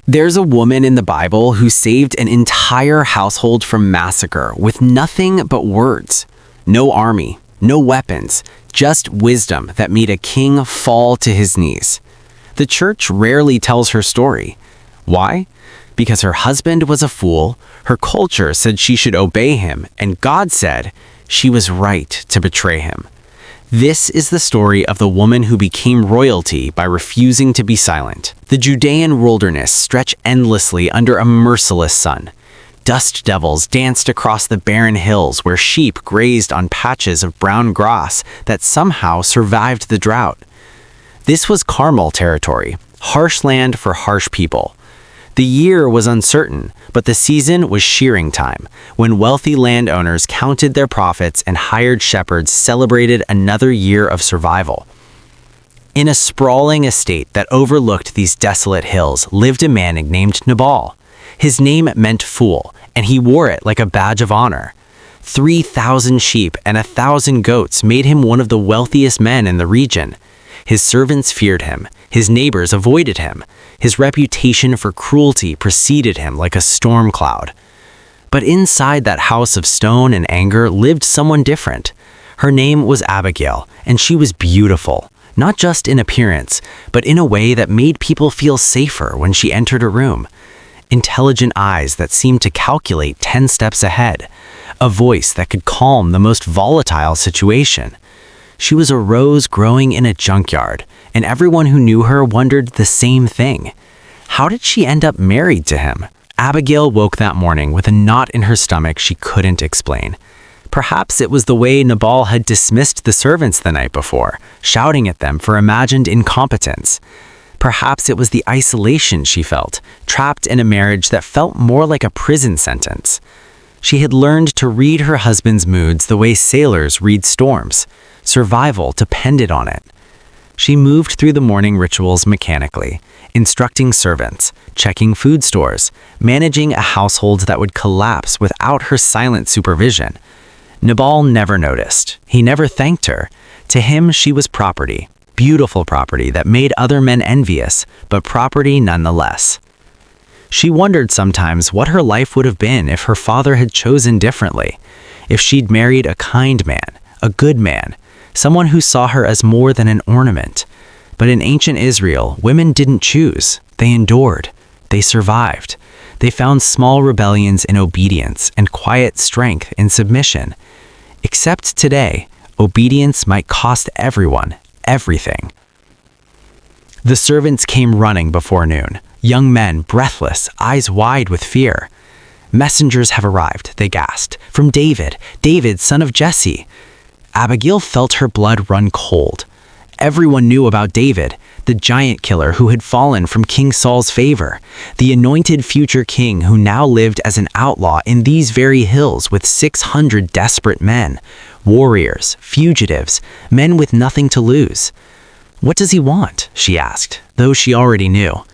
There's a woman in the Bible who saved an entire household from massacre with nothing but words. No army, no weapons, just wisdom that made a king fall to his knees. The church rarely tells her story. Why? Because her husband was a fool, her culture said she should obey him, and God said she was right to betray him. This is the story of the woman who became royalty by refusing to be silent. The Judean wilderness stretched endlessly under a merciless sun. Dust devils danced across the barren hills where sheep grazed on patches of brown grass that somehow survived the drought. This was Carmel territory, harsh land for harsh people. The year was uncertain, but the season was shearing time, when wealthy landowners counted their profits and hired shepherds celebrated another year of survival. In a sprawling estate that overlooked these desolate hills lived a man named Nabal. His name meant fool, and he wore it like a badge of honor. 3,000 sheep and 1,000 goats made him one of the wealthiest men in the region. His servants feared him. His neighbors avoided him. His reputation for cruelty preceded him like a storm cloud. But inside that house of stone and anger lived someone different. Her name was Abigail, and she was beautiful, not just in appearance, but in a way that made people feel safer when she entered a room. Intelligent eyes that seemed to calculate 10 steps ahead. A voice that could calm the most volatile situation. She was a rose growing in a junkyard, and everyone who knew her wondered the same thing. How did she end up married to him? Abigail woke that morning with a knot in her stomach she couldn't explain. Perhaps it was the way Nabal had dismissed the servants the night before, shouting at them for imagined incompetence. Perhaps it was the isolation she felt, trapped in a marriage that felt more like a prison sentence. She had learned to read her husband's moods the way sailors read storms. Survival depended on it. She moved through the morning rituals mechanically, instructing servants, checking food stores, managing a household that would collapse without her silent supervision. Nabal never noticed. He never thanked her. To him, she was property, beautiful property that made other men envious, but property nonetheless. She wondered sometimes what her life would have been if her father had chosen differently, if she'd married a kind man, a good man, someone who saw her as more than an ornament. But in ancient Israel, women didn't choose. They endured. They survived. They found small rebellions in obedience and quiet strength in submission. Except today, obedience might cost everyone everything. The servants came running before noon, young men breathless, eyes wide with fear. "Messengers have arrived," they gasped, "from David, son of Jesse." Abigail felt her blood run cold. Everyone knew about David, the giant killer who had fallen from King Saul's favor, the anointed future king who now lived as an outlaw in these very hills with 600 desperate men, warriors, fugitives, men with nothing to lose. "What does he want?" she asked, though she already knew.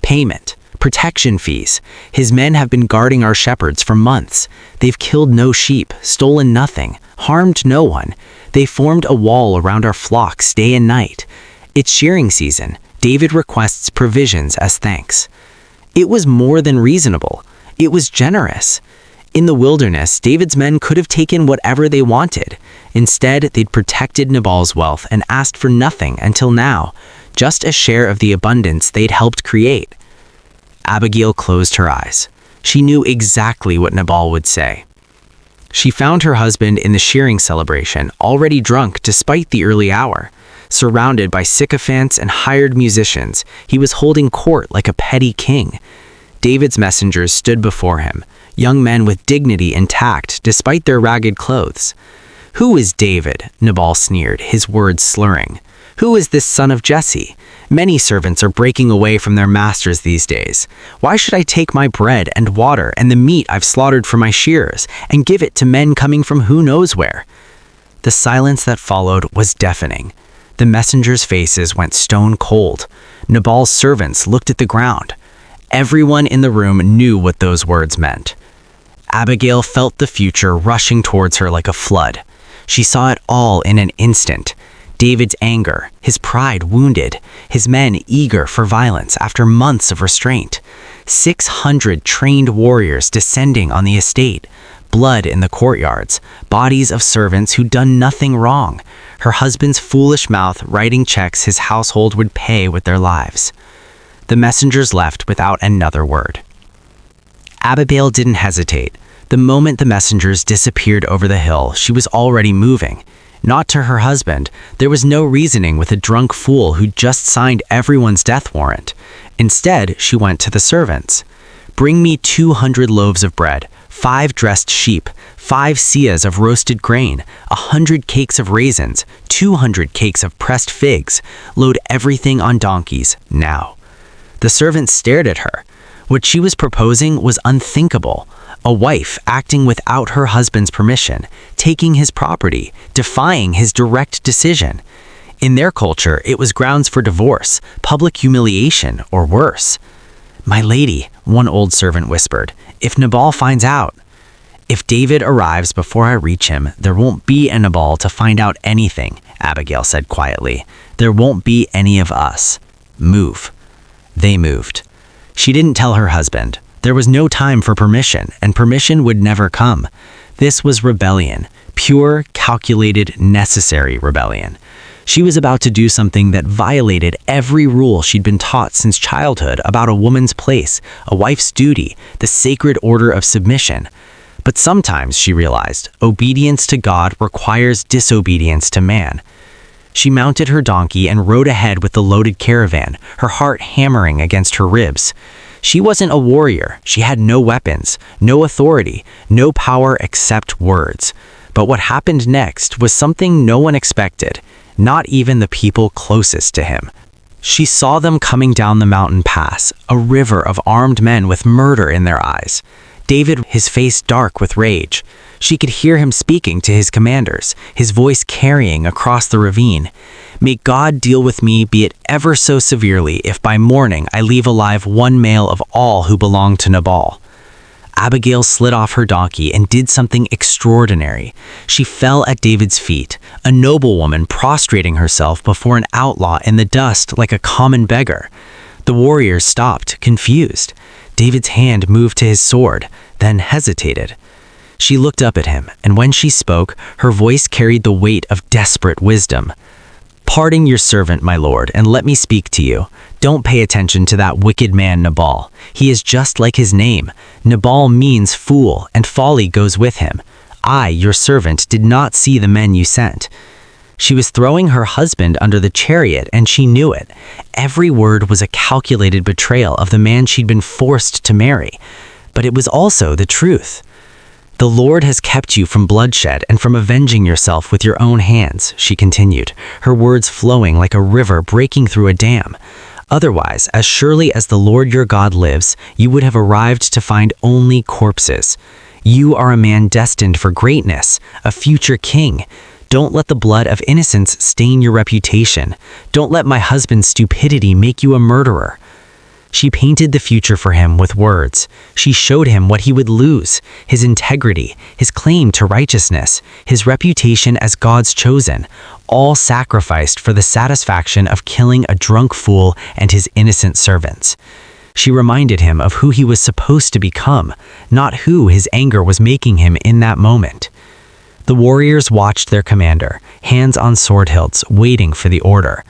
"Payment. Protection fees. His men have been guarding our shepherds for months. They've killed no sheep, stolen nothing, harmed no one. They formed a wall around our flocks day and night. It's shearing season. David requests provisions as thanks." It was more than reasonable. It was generous. In the wilderness, David's men could have taken whatever they wanted. Instead, they'd protected Nabal's wealth and asked for nothing until now, just a share of the abundance they'd helped create. Abigail closed her eyes. She knew exactly what Nabal would say. She found her husband in the shearing celebration, already drunk despite the early hour. Surrounded by sycophants and hired musicians, he was holding court like a petty king. David's messengers stood before him, young men with dignity intact despite their ragged clothes. "Who is David?" Nabal sneered, his words slurring. "Who is this son of Jesse? Many servants are breaking away from their masters these days. Why should I take my bread and water and the meat I've slaughtered for my shearers and give it to men coming from who knows where?" The silence that followed was deafening. The messengers' faces went stone cold. Nabal's servants looked at the ground. Everyone in the room knew what those words meant. Abigail felt the future rushing towards her like a flood. She saw it all in an instant. David's anger, his pride wounded, his men eager for violence after months of restraint. 600 trained warriors descending on the estate, blood in the courtyards, bodies of servants who'd done nothing wrong, her husband's foolish mouth writing checks his household would pay with their lives. The messengers left without another word. Abigail didn't hesitate. The moment the messengers disappeared over the hill, she was already moving. Not to her husband. There was no reasoning with a drunk fool who just signed everyone's death warrant. Instead, she went to the servants. "Bring me 200 loaves of bread, 5 dressed sheep, 5 seahs of roasted grain, 100 cakes of raisins, 200 cakes of pressed figs. Load everything on donkeys, now." The servants stared at her. What she was proposing was unthinkable. A wife acting without her husband's permission, taking his property, defying his direct decision. In their culture, it was grounds for divorce, public humiliation, or worse. "My lady," one old servant whispered, "if Nabal finds out." "If David arrives before I reach him, there won't be a Nabal to find out anything," Abigail said quietly. "There won't be any of us. Move." They moved. She didn't tell her husband. There was no time for permission, and permission would never come. This was rebellion, pure, calculated, necessary rebellion. She was about to do something that violated every rule she'd been taught since childhood about a woman's place, a wife's duty, the sacred order of submission. But sometimes, she realized, obedience to God requires disobedience to man. She mounted her donkey and rode ahead with the loaded caravan, her heart hammering against her ribs. She wasn't a warrior. She had no weapons, no authority, no power except words. But what happened next was something no one expected, not even the people closest to him. She saw them coming down the mountain pass, a river of armed men with murder in their eyes. David, his face dark with rage. She could hear him speaking to his commanders, his voice carrying across the ravine. "May God deal with me, be it ever so severely, if by morning I leave alive one male of all who belong to Nabal." Abigail slid off her donkey and did something extraordinary. She fell at David's feet, a noblewoman prostrating herself before an outlaw in the dust like a common beggar. The warriors stopped, confused. David's hand moved to his sword, then hesitated. She looked up at him, and when she spoke, her voice carried the weight of desperate wisdom. "Pardon your servant, my lord, and let me speak to you. Don't pay attention to that wicked man Nabal. He is just like his name. Nabal means fool, and folly goes with him. I, your servant, did not see the men you sent." She was throwing her husband under the chariot, and she knew it. Every word was a calculated betrayal of the man she'd been forced to marry. But it was also the truth. "The Lord has kept you from bloodshed and from avenging yourself with your own hands," she continued, her words flowing like a river breaking through a dam. "Otherwise, as surely as the Lord your God lives, you would have arrived to find only corpses. You are a man destined for greatness, a future king. Don't let the blood of innocents stain your reputation. Don't let my husband's stupidity make you a murderer." She painted the future for him with words. She showed him what he would lose, his integrity, his claim to righteousness, his reputation as God's chosen, all sacrificed for the satisfaction of killing a drunk fool and his innocent servants. She reminded him of who he was supposed to become, not who his anger was making him in that moment. The warriors watched their commander, hands on sword hilts, waiting for the order.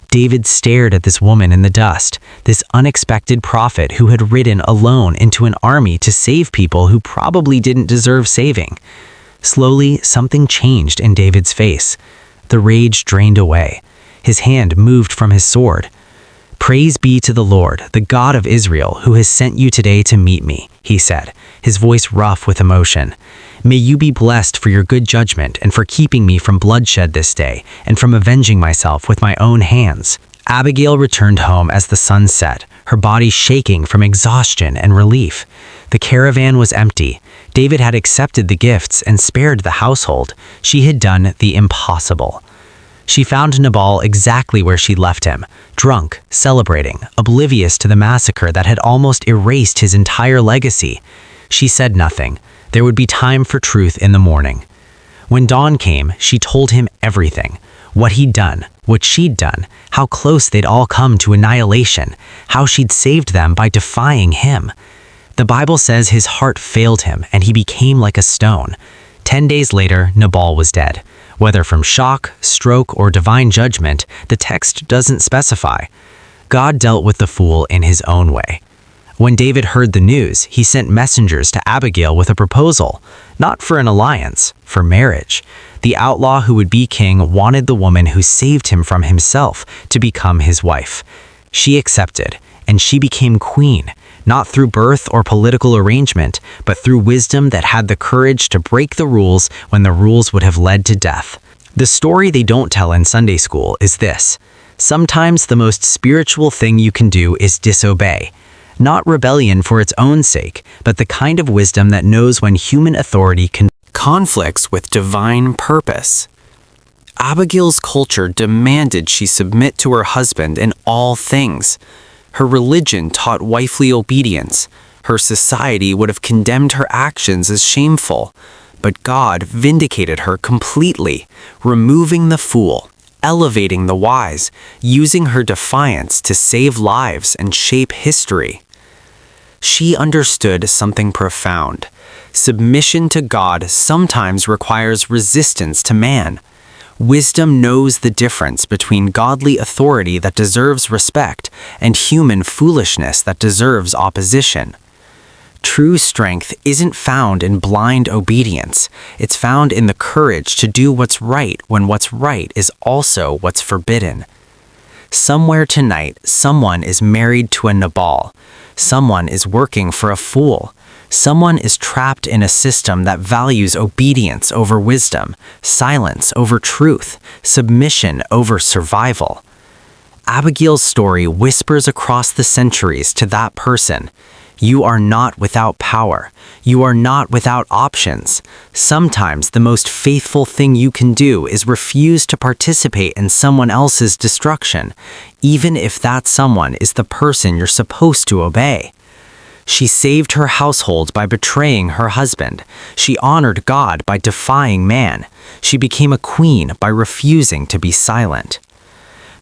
David stared at this woman in the dust, this unexpected prophet who had ridden alone into an army to save people who probably didn't deserve saving. Slowly, something changed in David's face. The rage drained away. His hand moved from his sword. "Praise be to the Lord, the God of Israel, who has sent you today to meet me," he said, his voice rough with emotion. "May you be blessed for your good judgment and for keeping me from bloodshed this day and from avenging myself with my own hands." Abigail returned home as the sun set, her body shaking from exhaustion and relief. The caravan was empty. David had accepted the gifts and spared the household. She had done the impossible. She found Nabal exactly where she'd left him, drunk, celebrating, oblivious to the massacre that had almost erased his entire legacy. She said nothing. There would be time for truth in the morning. When dawn came, she told him everything. What he'd done, what she'd done, how close they'd all come to annihilation, how she'd saved them by defying him. The Bible says his heart failed him and he became like a stone. 10 days later, Nabal was dead. Whether from shock, stroke, or divine judgment, the text doesn't specify. God dealt with the fool in his own way. When David heard the news, he sent messengers to Abigail with a proposal, not for an alliance, for marriage. The outlaw who would be king wanted the woman who saved him from himself to become his wife. She accepted, and she became queen, not through birth or political arrangement, but through wisdom that had the courage to break the rules when the rules would have led to death. The story they don't tell in Sunday school is this: sometimes the most spiritual thing you can do is disobey. Not rebellion for its own sake, but the kind of wisdom that knows when human authority conflicts with divine purpose. Abigail's culture demanded she submit to her husband in all things. Her religion taught wifely obedience. Her society would have condemned her actions as shameful. But God vindicated her completely, removing the fool, elevating the wise, using her defiance to save lives and shape history. She understood something profound. Submission to God sometimes requires resistance to man. Wisdom knows the difference between godly authority that deserves respect and human foolishness that deserves opposition. True strength isn't found in blind obedience. It's found in the courage to do what's right when what's right is also what's forbidden. Somewhere tonight, someone is married to a Nabal. Someone is working for a fool. Someone is trapped in a system that values obedience over wisdom, silence over truth, submission over survival. Abigail's story whispers across the centuries to that person: you are not without power. You are not without options. Sometimes the most faithful thing you can do is refuse to participate in someone else's destruction, even if that someone is the person you're supposed to obey. She saved her household by betraying her husband. She honored God by defying man. She became a queen by refusing to be silent.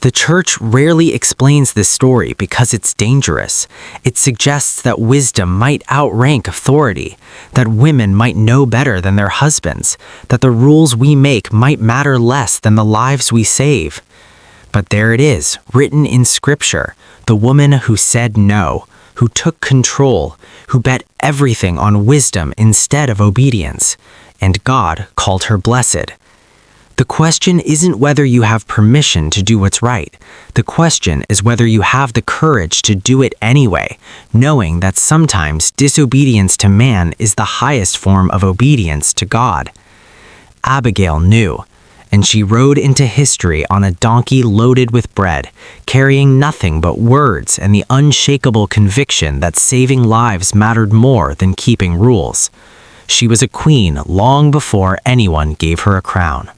The church rarely explains this story because it's dangerous. It suggests that wisdom might outrank authority, that women might know better than their husbands, that the rules we make might matter less than the lives we save. But there it is, written in Scripture, the woman who said no, who took control, who bet everything on wisdom instead of obedience, and God called her blessed. The question isn't whether you have permission to do what's right. The question is whether you have the courage to do it anyway, knowing that sometimes disobedience to man is the highest form of obedience to God. Abigail knew, and she rode into history on a donkey loaded with bread, carrying nothing but words and the unshakable conviction that saving lives mattered more than keeping rules. She was a queen long before anyone gave her a crown.